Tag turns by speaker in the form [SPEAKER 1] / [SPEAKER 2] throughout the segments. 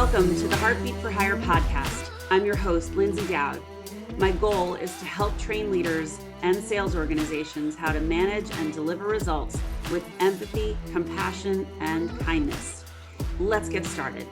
[SPEAKER 1] Welcome to the Heartbeat for Hire podcast. I'm your host, Lyndsay Dowd. My goal is to help train leaders and sales organizations how to manage and deliver results with empathy, compassion, and kindness. Let's get started.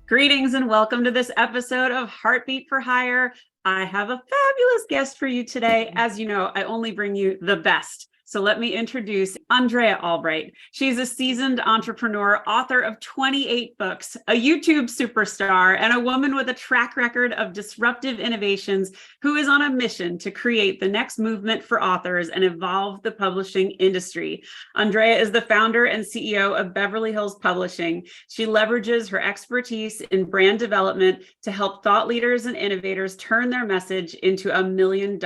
[SPEAKER 1] Greetings and welcome to this episode of Heartbeat for Hire. I have a fabulous guest for you today. As you know, I only bring you the best. So let me introduce Andrea Albright. She's a seasoned entrepreneur, author of 28 books, a YouTube superstar, and a woman with a track record of disruptive innovations who is on a mission to create the next movement for authors and evolve the publishing industry. Andrea is the founder and CEO of Beverly Hills Publishing. She leverages her expertise in brand development to help thought leaders and innovators turn their message into $1 million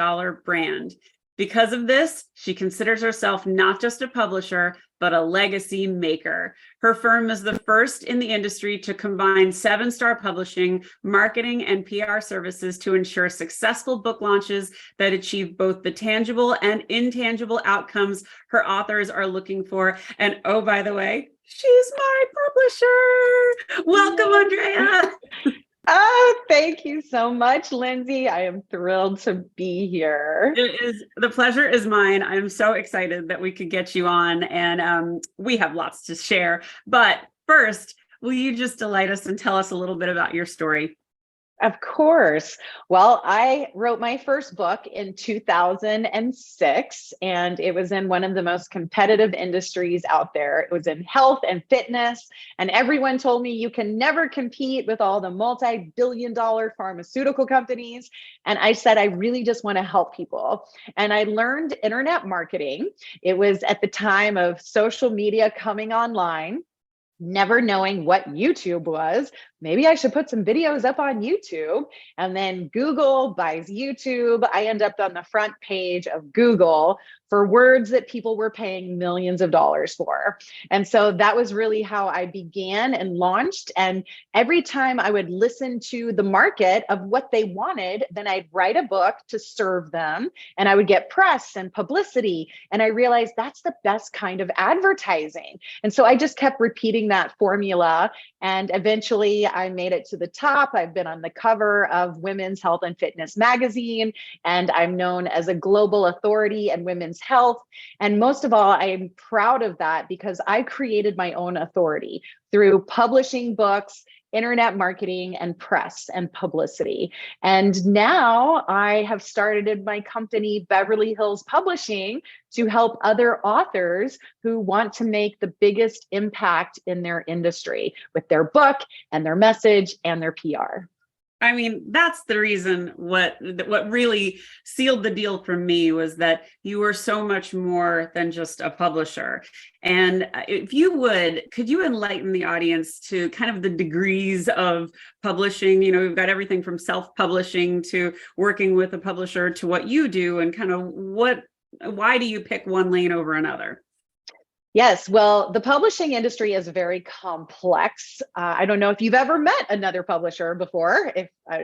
[SPEAKER 1] brand. Because of this, she considers herself not just a publisher, but a legacy maker. Her firm is the first in the industry to combine 7-star publishing, marketing, and PR services to ensure successful book launches that achieve both the tangible and intangible outcomes her authors are looking for. And oh, by the way, she's my publisher. Welcome, Andrea.
[SPEAKER 2] Oh, thank you so much, Lyndsay. I am thrilled to be here.
[SPEAKER 1] The pleasure is mine. I'm so excited that we could get you on, and we have lots to share. But first, will you just delight us and tell us a little bit about your story?
[SPEAKER 2] Of course. Well, I wrote my first book in 2006, and it was in one of the most competitive industries out there. It was in health and fitness, and everyone told me you can never compete with all the multi-billion-dollar pharmaceutical companies. And I said, I really just want to help people. And I learned internet marketing. It was at the time of social media coming online, never knowing what YouTube was. Maybe I should put some videos up on YouTube. And then Google buys YouTube. I end up on the front page of Google for words that people were paying millions of dollars for. And so that was really how I began and launched. And every time I would listen to the market of what they wanted, then I'd write a book to serve them, and I would get press and publicity. And I realized that's the best kind of advertising. And so I just kept repeating that formula. And eventually I made it to the top. I've been on the cover of Women's Health and Fitness magazine, and I'm known as a global authority in women's health. And most of all, I am proud of that because I created my own authority through publishing books, internet marketing, and press and publicity. And now I have started my company, Beverly Hills Publishing, to help other authors who want to make the biggest impact in their industry with their book and their message and their PR.
[SPEAKER 1] I mean, that's the reason what really sealed the deal for me was that you were so much more than just a publisher. And if you would, could you enlighten the audience to kind of the degrees of publishing? You know, we've got everything from self-publishing to working with a publisher to what you do, and kind of why do you pick one lane over another?
[SPEAKER 2] Yes, well, the publishing industry is very complex. I don't know if you've ever met another publisher before.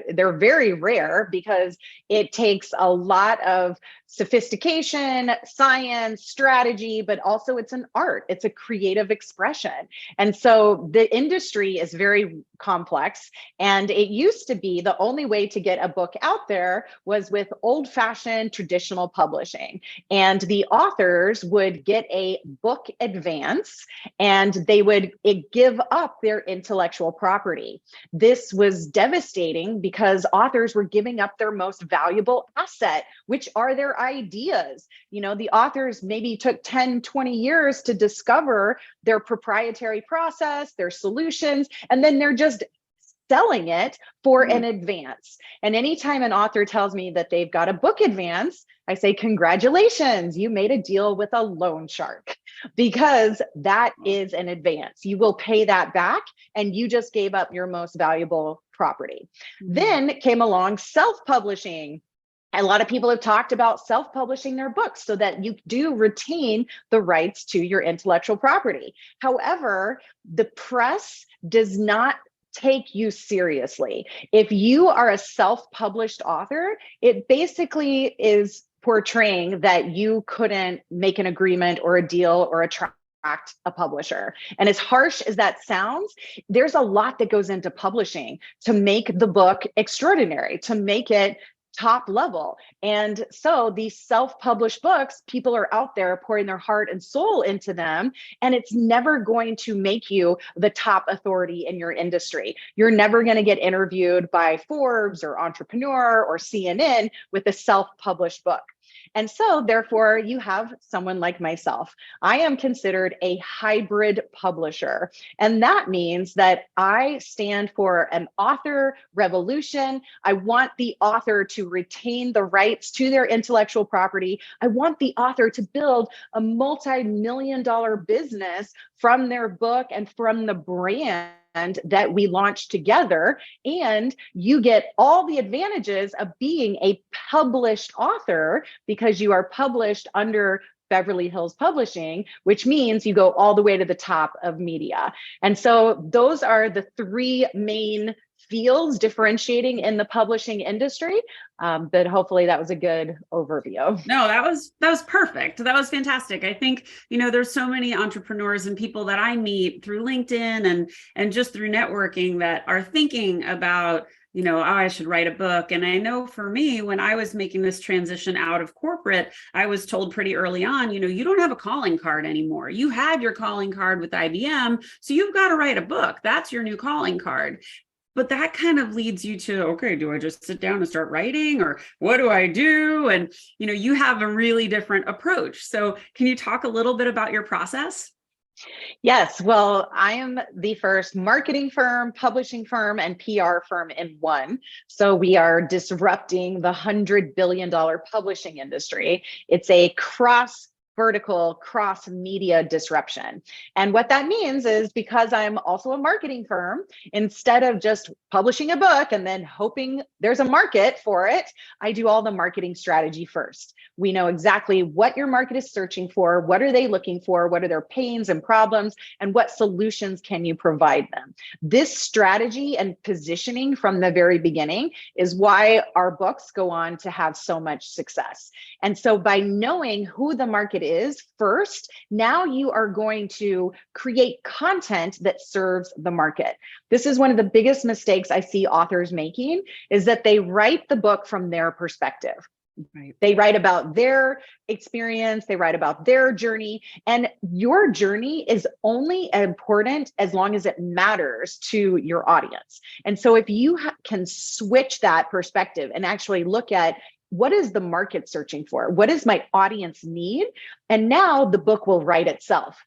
[SPEAKER 2] They're very rare because it takes a lot of sophistication, science, strategy, but also it's an art. It's a creative expression. And so the industry is very complex. And it used to be the only way to get a book out there was with old-fashioned traditional publishing. And the authors would get a book advance and they would give up their intellectual property. This was devastating because authors were giving up their most valuable asset, which are their ideas. You know, the authors maybe took 10, 20 years to discover their proprietary process, their solutions, and then they're just selling it for an advance. And anytime an author tells me that they've got a book advance, I say, congratulations, you made a deal with a loan shark, because that is an advance. You will pay that back, and you just gave up your most valuable property. Then came along self-publishing. A lot of people have talked about self-publishing their books so that you do retain the rights to your intellectual property. However, the press does not take you seriously. If you are a self-published author, it basically is portraying that you couldn't make an agreement or a deal or a a publisher. And as harsh as that sounds, there's a lot that goes into publishing to make the book extraordinary, to make it top level. And so these self-published books, people are out there pouring their heart and soul into them, and it's never going to make you the top authority in your industry. You're never going to get interviewed by Forbes or Entrepreneur or CNN with a self-published book. And so therefore you have someone like myself. I am considered a hybrid publisher. And that means that I stand for an author revolution. I want the author to retain the rights to their intellectual property. I want the author to build a multi-million-dollar business from their book and from the brand that we launched together. And you get all the advantages of being a published author because you are published under Beverly Hills Publishing, which means you go all the way to the top of media. And so those are the three main fields differentiating in the publishing industry. But hopefully that was a good overview.
[SPEAKER 1] No, that was perfect. That was fantastic. I think, there's so many entrepreneurs and people that I meet through LinkedIn and just through networking that are thinking about, oh, I should write a book. And I know for me, when I was making this transition out of corporate, I was told pretty early on, you don't have a calling card anymore. You had your calling card with IBM, so you've got to write a book. That's your new calling card. But that kind of leads you to, okay, do I just sit down and start writing, or what do I do? And, you have a really different approach. So can you talk a little bit about your process?
[SPEAKER 2] Yes. Well, I am the first marketing firm, publishing firm, and PR firm in one. So we are disrupting the $100 billion publishing industry. It's a vertical cross media disruption. And what that means is, because I'm also a marketing firm, instead of just publishing a book and then hoping there's a market for it, I do all the marketing strategy first. We know exactly what your market is searching for, what are they looking for, what are their pains and problems, and what solutions can you provide them. This strategy and positioning from the very beginning is why our books go on to have so much success. And so by knowing who the market is first, now you are going to create content that serves the market. This is one of the biggest mistakes I see authors making, is that they write the book from their perspective. Right. They write about their experience, they write about their journey, and your journey is only important as long as it matters to your audience. And so if you can switch that perspective and actually look at, what is the market searching for? What does my audience need? And now the book will write itself.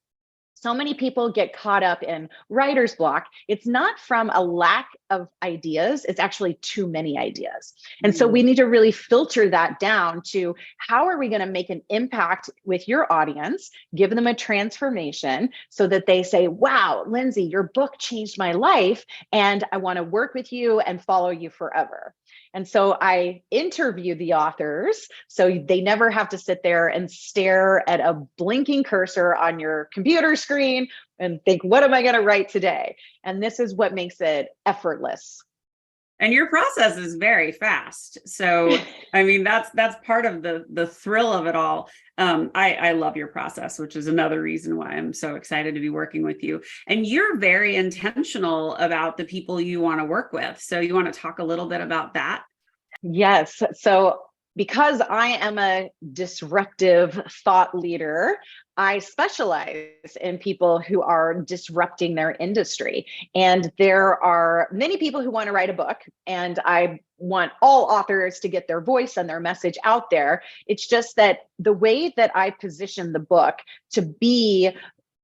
[SPEAKER 2] So many people get caught up in writer's block. It's not from a lack of ideas, it's actually too many ideas. And so we need to really filter that down to, how are we going to make an impact with your audience, give them a transformation so that they say, wow, Lyndsay, your book changed my life, and I want to work with you and follow you forever. And so I interview the authors, so they never have to sit there and stare at a blinking cursor on your computer screen and think, what am I going to write today? And this is what makes it effortless.
[SPEAKER 1] And your process is very fast. So, I mean, that's part of the thrill of it all. I love your process, which is another reason why I'm so excited to be working with you. And you're very intentional about the people you want to work with. So you want to talk a little bit about that?
[SPEAKER 2] Yes. So because I am a disruptive thought leader, I specialize in people who are disrupting their industry. And there are many people who want to write a book, and I want all authors to get their voice and their message out there. It's just that the way that I position the book to be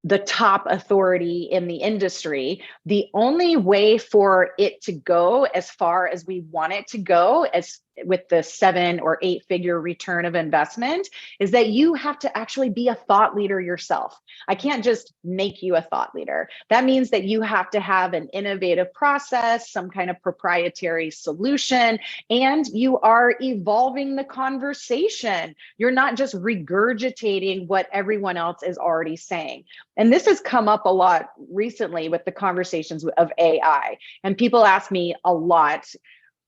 [SPEAKER 2] the top authority in the industry, the only way for it to go as far as we want it to go, as with the 7 or 8 figure return of investment, is that you have to actually be a thought leader yourself. I can't just make you a thought leader. That means that you have to have an innovative process, some kind of proprietary solution, and you are evolving the conversation. You're not just regurgitating what everyone else is already saying. And this has come up a lot recently with the conversations of AI. And people ask me a lot,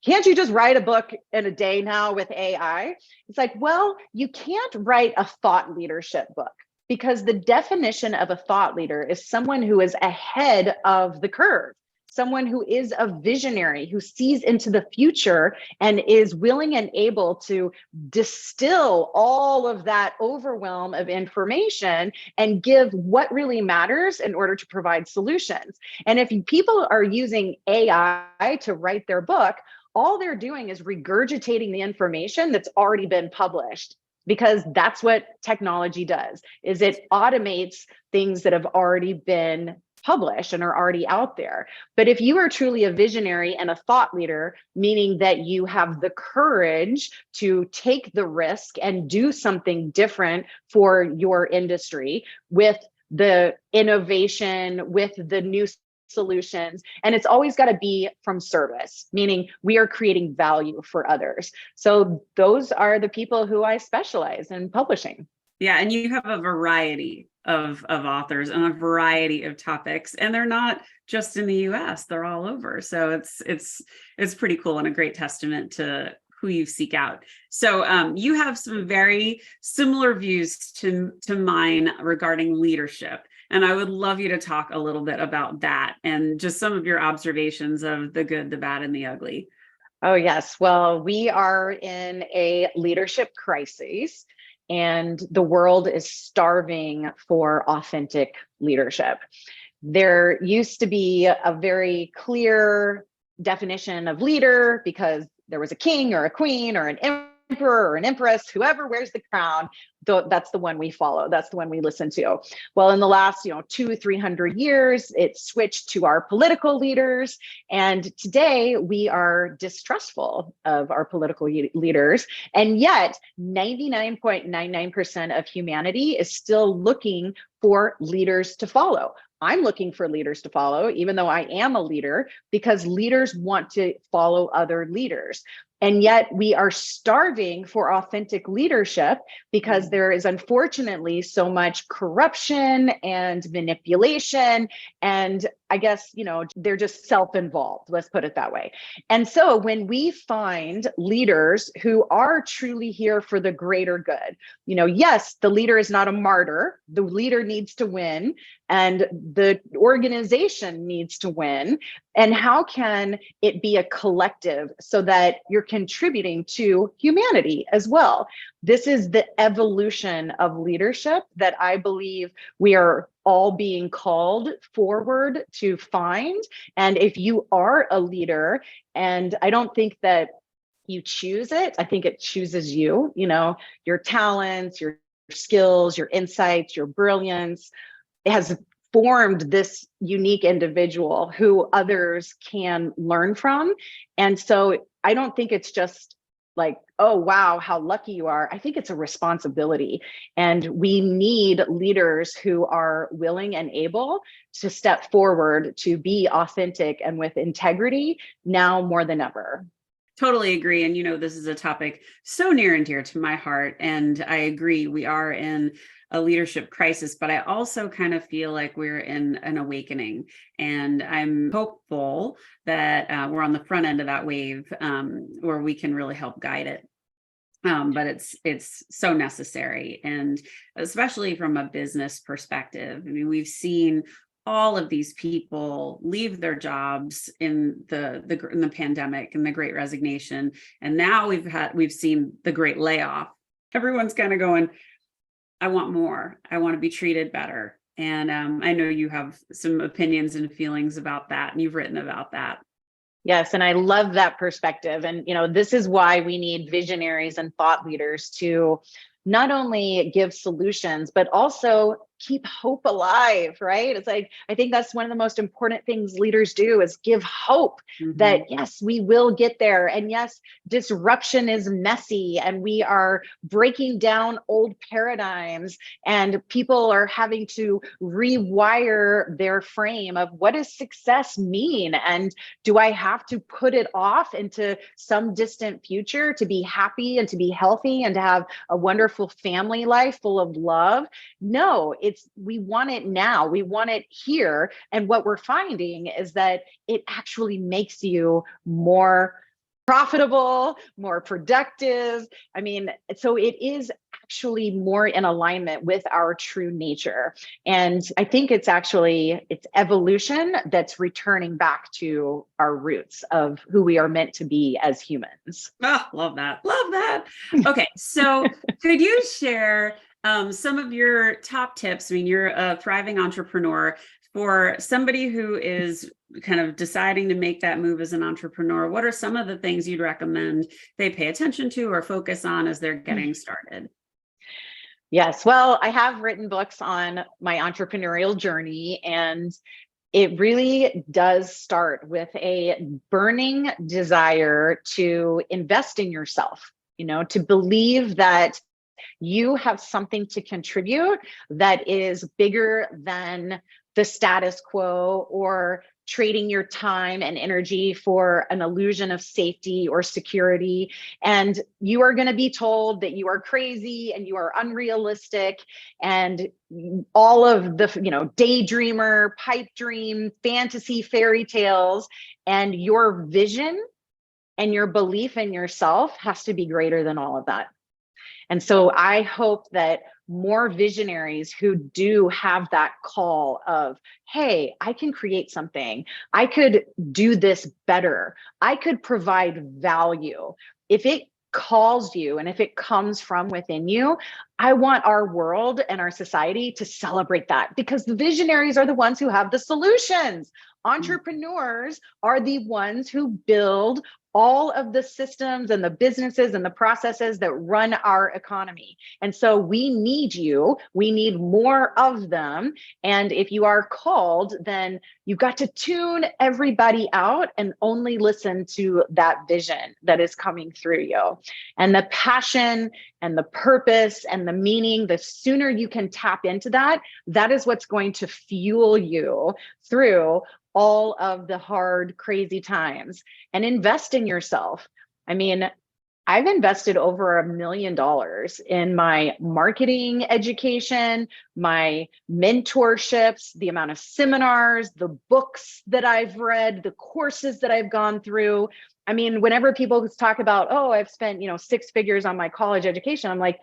[SPEAKER 2] can't you just write a book in a day now with AI? It's like, well, you can't write a thought leadership book, because the definition of a thought leader is someone who is ahead of the curve, someone who is a visionary, who sees into the future and is willing and able to distill all of that overwhelm of information and give what really matters in order to provide solutions. And if people are using AI to write their book, all they're doing is regurgitating the information that's already been published, because that's what technology does, is it automates things that have already been published and are already out there. But if you are truly a visionary and a thought leader, meaning that you have the courage to take the risk and do something different for your industry with the innovation, with the new solutions, and it's always got to be from service, meaning we are creating value for others. So those are the people who I specialize in publishing.
[SPEAKER 1] Yeah, and you have a variety of authors and a variety of topics, and they're not just in the US, they're all over. So it's pretty cool and a great testament to who you seek out. So you have some very similar views to mine regarding leadership. And I would love you to talk a little bit about that and just some of your observations of the good, the bad, and the ugly.
[SPEAKER 2] Oh, yes. Well, we are in a leadership crisis, and the world is starving for authentic leadership. There used to be a very clear definition of leader because there was a king or a queen or an emperor or an empress, whoever wears the crown, that's the one we follow. That's the one we listen to. Well, in the last, 200-300 years, it switched to our political leaders. And today we are distrustful of our political leaders. And yet 99.99% of humanity is still looking for leaders to follow. I'm looking for leaders to follow, even though I am a leader, because leaders want to follow other leaders. And yet we are starving for authentic leadership because there is unfortunately so much corruption and manipulation. And I guess, they're just self-involved, let's put it that way. And so when we find leaders who are truly here for the greater good, yes, the leader is not a martyr. The leader needs to win and the organization needs to win. And how can it be a collective so that you're contributing to humanity as well? This is the evolution of leadership that I believe we are all being called forward to find. And if you are a leader, and I don't think that you choose it, I think it chooses you, your talents, your skills, your insights, your brilliance, it has formed this unique individual who others can learn from. And so I don't think it's just like, oh, wow, how lucky you are. I think it's a responsibility. And we need leaders who are willing and able to step forward to be authentic and with integrity now more than ever.
[SPEAKER 1] Totally agree. And, this is a topic so near and dear to my heart. And I agree, we are in a leadership crisis, but I also kind of feel like we're in an awakening. And I'm hopeful that we're on the front end of that wave where we can really help guide it. But it's so necessary. And especially from a business perspective, I mean, we've seen all of these people leave their jobs in the pandemic and the Great Resignation, and now we've seen the Great Layoff. Everyone's kind of going, I want more. I want to be treated better. And I know you have some opinions and feelings about that, and you've written about that.
[SPEAKER 2] Yes, and I love that perspective. And this is why we need visionaries and thought leaders to not only give solutions, but also keep hope alive, right? It's like, I think that's one of the most important things leaders do is give hope that yes, we will get there. And yes, disruption is messy and we are breaking down old paradigms and people are having to rewire their frame of what does success mean? And do I have to put it off into some distant future to be happy and to be healthy and to have a wonderful family life full of love? No, we want it now. We want it here. And what we're finding is that it actually makes you more profitable, more productive. I mean, so it is actually more in alignment with our true nature. And I think it's evolution that's returning back to our roots of who we are meant to be as humans.
[SPEAKER 1] Oh, love that. Love that. Okay. So could you share some of your top tips? I mean, you're a thriving entrepreneur. For somebody who is kind of deciding to make that move as an entrepreneur, what are some of the things you'd recommend they pay attention to or focus on as they're getting started?
[SPEAKER 2] Yes. Well, I have written books on my entrepreneurial journey, and it really does start with a burning desire to invest in yourself, to believe that you have something to contribute that is bigger than the status quo, or trading your time and energy for an illusion of safety or security. And you are going to be told that you are crazy and you are unrealistic, and all of the, daydreamer, pipe dream, fantasy, fairy tales, and your vision and your belief in yourself has to be greater than all of that. And so I hope that more visionaries who do have that call of, hey, I can create something, I could do this better, I could provide value. If it calls you and if it comes from within you, I want our world and our society to celebrate that, because the visionaries are the ones who have the solutions. Entrepreneurs are the ones who build all of the systems and the businesses and the processes that run our economy. And so we need you. We need more of them. And if you are called, then you've got to tune everybody out and only listen to that vision that is coming through you. And the passion and the purpose and the meaning, the sooner you can tap into that, that is what's going to fuel you through all of the hard, crazy times. And invest in yourself. I mean, I've invested over $1 million in my marketing education, my mentorships, the amount of seminars, the books that I've read, the courses that I've gone through. I mean, whenever people talk about, oh, I've spent, 6 figures on my college education, I'm like,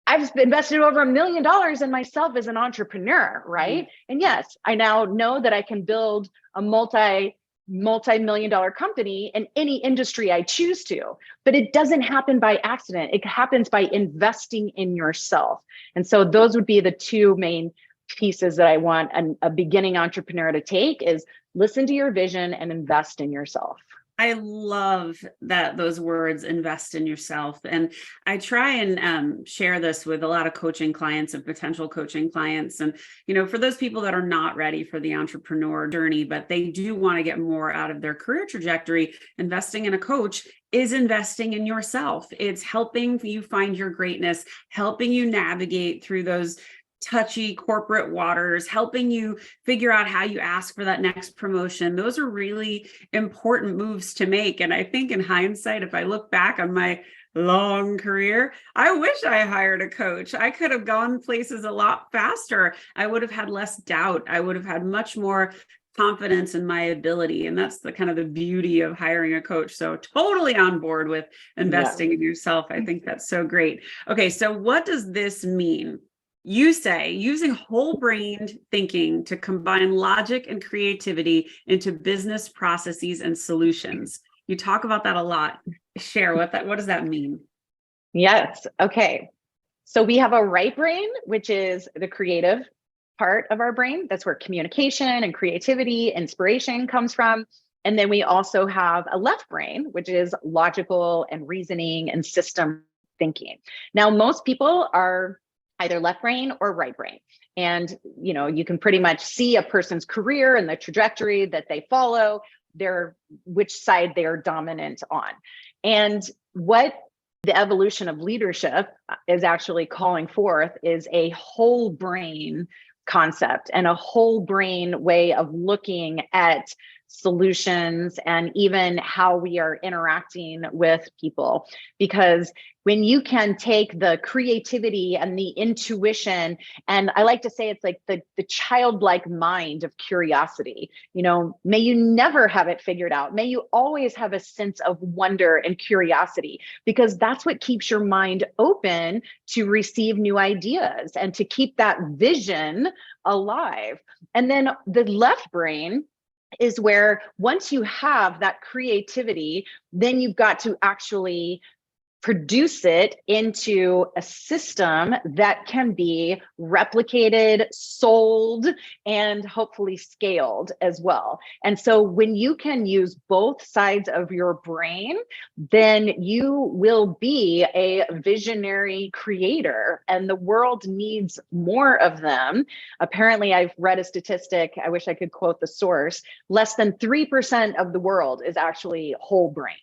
[SPEAKER 2] I've invested over $1 million in myself as an entrepreneur, right? And yes, I now know that I can build a multi-million dollar company in any industry I choose to, but it doesn't happen by accident. It happens by investing in yourself. And so those would be the two main pieces that I want a beginning entrepreneur to take: is listen to your vision and invest in yourself.
[SPEAKER 1] I love that, those words, invest in yourself. And I try and share this with a lot of coaching clients and potential coaching clients. And, for those people that are not ready for the entrepreneur journey, but they do want to get more out of their career trajectory, investing in a coach is investing in yourself. It's helping you find your greatness, helping you navigate through those touchy corporate waters, helping you figure out how you ask for that next promotion. Those are really important moves to make. And I think in hindsight, if I look back on my long career, I wish I hired a coach. I could have gone places a lot faster. I would have had less doubt. I would have had much more confidence in my ability. And that's the kind of the beauty of hiring a coach. So totally on board with investing in yourself. I think that's so great. Okay, so what does this mean? You say using whole brain thinking to combine logic and creativity into business processes and solutions. You talk about that a lot. Share what does that mean?
[SPEAKER 2] Yes. Okay. So we have a right brain, which is the creative part of our brain. That's where communication and creativity, inspiration comes from. And then we also have a left brain, which is logical and reasoning and system thinking. Now, most people are either left brain or right brain. And, you can pretty much see a person's career and the trajectory that they follow, which side they are dominant on. And what the evolution of leadership is actually calling forth is a whole brain concept and a whole brain way of looking at solutions, and even how we are interacting with people. Because when you can take the creativity and the intuition, and I like to say it's like the childlike mind of curiosity, may you never have it figured out. May you always have a sense of wonder and curiosity, because that's what keeps your mind open to receive new ideas and to keep that vision alive. And then the left brain is where, once you have that creativity, then you've got to actually produce it into a system that can be replicated, sold, and hopefully scaled as well. And so when you can use both sides of your brain, then you will be a visionary creator, and the world needs more of them. Apparently, I've read a statistic, I wish I could quote the source, less than 3% of the world is actually whole brain.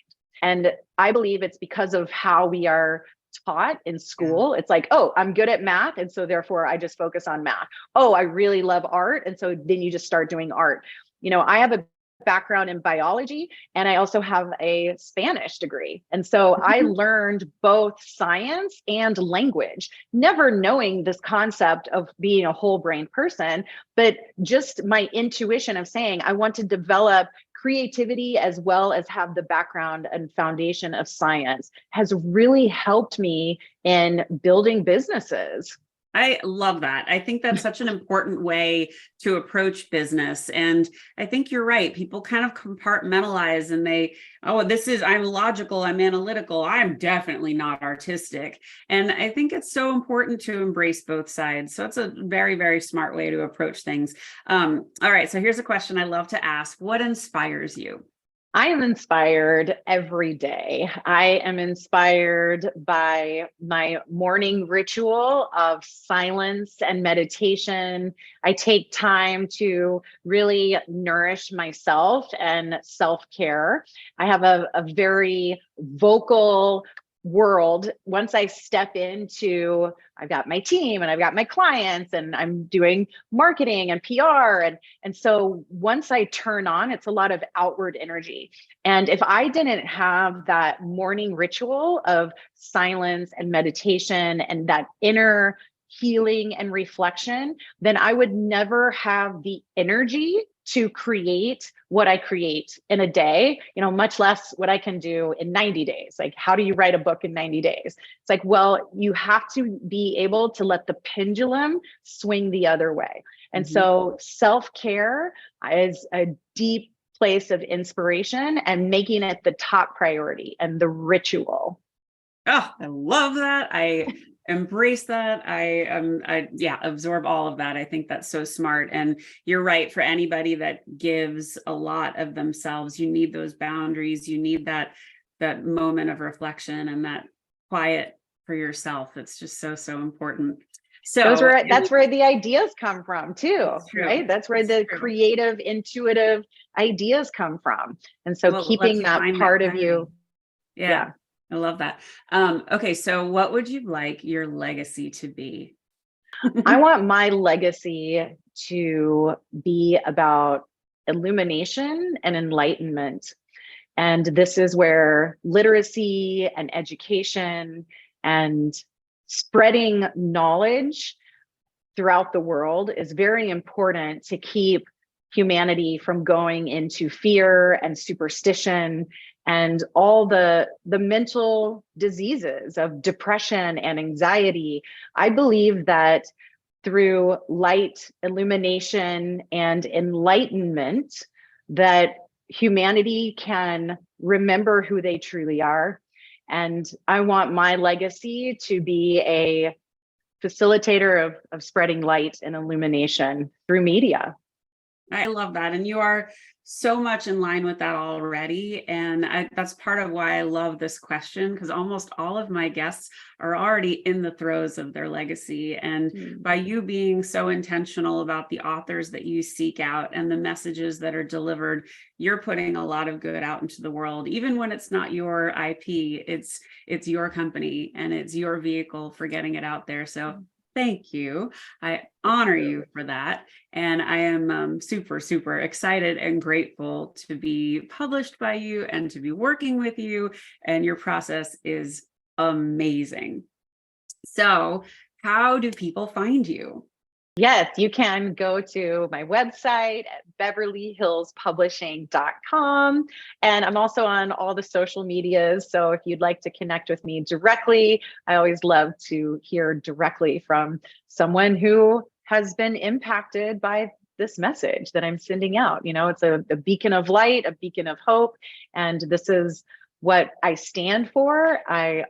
[SPEAKER 2] And I believe it's because of how we are taught in school. It's like, oh, I'm good at math, and so therefore I just focus on math. Oh, I really love art, and so then you just start doing art. I have a background in biology, and I also have a Spanish degree. And so I learned both science and language, never knowing this concept of being a whole brain person, but just my intuition of saying, I want to develop creativity as well as have the background and foundation of science has really helped me in building businesses.
[SPEAKER 1] I love that. I think that's such an important way to approach business. And I think you're right. People kind of compartmentalize and I'm logical, I'm analytical, I'm definitely not artistic. And I think it's so important to embrace both sides. So it's a very, very smart way to approach things. All right. So here's a question I love to ask. What inspires you?
[SPEAKER 2] I am inspired every day. I am inspired by my morning ritual of silence and meditation. I take time to really nourish myself and self-care. I have a very vocal world. Once I step into, I've got my team and I've got my clients and I'm doing marketing and PR. And so once I turn on, it's a lot of outward energy. And if I didn't have that morning ritual of silence and meditation and that inner healing and reflection, then I would never have the energy to create what I create in a day, much less what I can do in 90 days. Like, how do you write a book in 90 days? It's like, well, you have to be able to let the pendulum swing the other way. And so self-care is a deep place of inspiration and making it the top priority and the ritual.
[SPEAKER 1] Oh, I love that. I embrace that. I absorb all of that. I think that's so smart. And you're right. For anybody that gives a lot of themselves, you need those boundaries. You need that moment of reflection and that quiet for yourself. It's just so, so important. So
[SPEAKER 2] that's where the ideas come from too, right? That's where the creative, intuitive ideas come from. And so keeping that part of you.
[SPEAKER 1] Yeah. I love that. Okay, so what would you like your legacy to be?
[SPEAKER 2] I want my legacy to be about illumination and enlightenment. And this is where literacy and education and spreading knowledge throughout the world is very important to keep humanity from going into fear and superstition and all the mental diseases of depression and anxiety. I believe that through light, illumination, and enlightenment, that humanity can remember who they truly are. And I want my legacy to be a facilitator of spreading light and illumination through media.
[SPEAKER 1] I love that. And you are so much in line with that already. And that's part of why I love this question, because almost all of my guests are already in the throes of their legacy. And by you being so intentional about the authors that you seek out and the messages that are delivered, you're putting a lot of good out into the world. Even when it's not your IP, it's your company and it's your vehicle for getting it out there. So Thank you. I honor you for that. And I am super, super excited and grateful to be published by you and to be working with you. And your process is amazing. So, how do people find you?
[SPEAKER 2] Yes, you can go to my website at beverlyhillspublishing.com. And I'm also on all the social medias. So if you'd like to connect with me directly, I always love to hear directly from someone who has been impacted by this message that I'm sending out. You know, it's a beacon of light, a beacon of hope. And this is what I stand for. I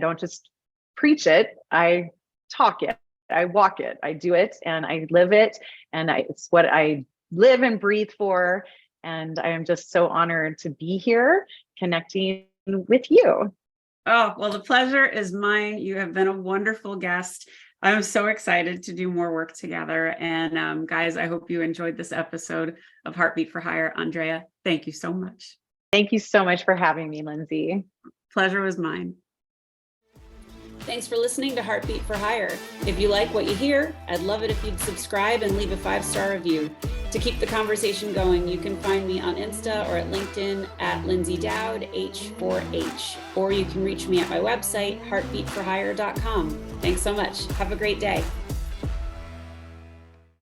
[SPEAKER 2] don't just preach it, I talk it. I walk it, I do it, and I live it. And it's what I live and breathe for. And I am just so honored to be here connecting with you.
[SPEAKER 1] Oh, well, the pleasure is mine. You have been a wonderful guest. I'm so excited to do more work together. And guys, I hope you enjoyed this episode of Heartbeat for Hire. Andrea, thank you so much.
[SPEAKER 2] Thank you so much for having me, Lyndsay.
[SPEAKER 1] Pleasure was mine. Thanks for listening to Heartbeat for Hire. If you like what you hear, I'd love it if you'd subscribe and leave a 5-star review. To keep the conversation going, you can find me on Insta or at LinkedIn at Lyndsay Dowd, H4H, or you can reach me at my website, heartbeatforhire.com. Thanks so much. Have a great day.